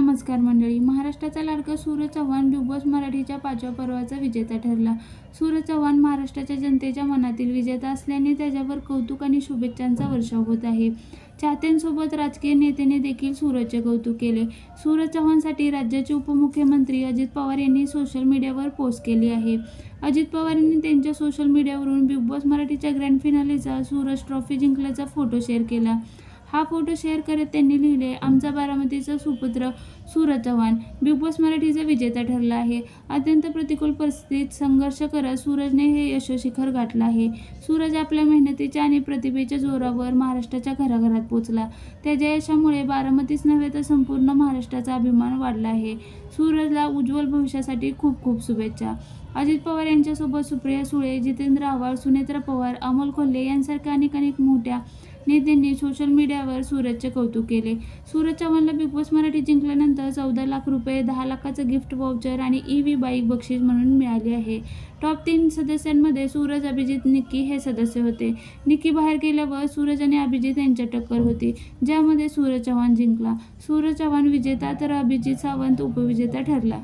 नमस्कार मंडळी. महाराष्ट्राचा लाडका सूरज चव्हाण बिग बॉस मराठीच्या 5व्या पर्वाचा विजेता ठरला. सूरज चव्हाण महाराष्ट्राच्या जनतेच्या मनातील विजेता असल्याने त्याच्यावर कौतुक आणि शुभेच्छांचा वर्षाव होत आहे. चाहत्यांसोबत राजकीय नेत्यांनी देखील सूरजचे कौतुक केले. सूरज चव्हाणसाठी राज्याचे उपमुख्यमंत्री अजित पवार यांनी सोशल मीडियावर पोस्ट केली आहे. अजित पवार यांनी त्यांच्या सोशल मीडियावरून बिग बॉस मराठीच्या ग्रँड फिनालेचा सूरज ट्रॉफी जिंकल्याचा फोटो शेअर केला. हा फोटो शेअर करत त्यांनी लिहिले, आमचा बारामतीचा सुपुत्र सूरज चव्हाण बिग बॉस मराठीचा विजेता ठरला आहे. अत्यंत प्रतिकूल परिस्थितीत संघर्ष करत सूरजने हे यशोशिखर गाठलं आहे. सूरज आपल्या मेहनतीच्या आणि प्रतिभेच्या जोरावर महाराष्ट्राच्या घराघरात पोहोचला. त्याच्या यशामुळे बारामतीच नव्हे तर संपूर्ण महाराष्ट्राचा अभिमान वाढला आहे. सूरजला उज्ज्वल भविष्यासाठी खूप खूप शुभेच्छा. अजित पवार यांच्यासोबत सुप्रिया सुळे, जितेंद्र आव्हाड, सुनेत्रा पवार, अमोल कोल्हे यांसारख्या अनेक मोठ्या नेत्यांनी सोशल मीडियावर सूरजचे कौतुक केले. सूरज चव्हाणला बिग बॉस मराठी जिंकल्यानंतर 14 लाख रुपये, 10 लाखाचं गिफ्ट व्हाउचर आणि EV बाईक बक्षीस म्हणून मिळाली आहे. टॉप 3 सदस्यांमध्ये सूरज, अभिजित, निक्की हे सदस्य होते. निक्की बाहेर गेल्यावर सूरज आणि अभिजित यांच्यात टक्कर होती, ज्यामध्ये सूरज चव्हाण जिंकला. सूरज चव्हाण विजेता तर अभिजित सावंत उपविजेता ठरला.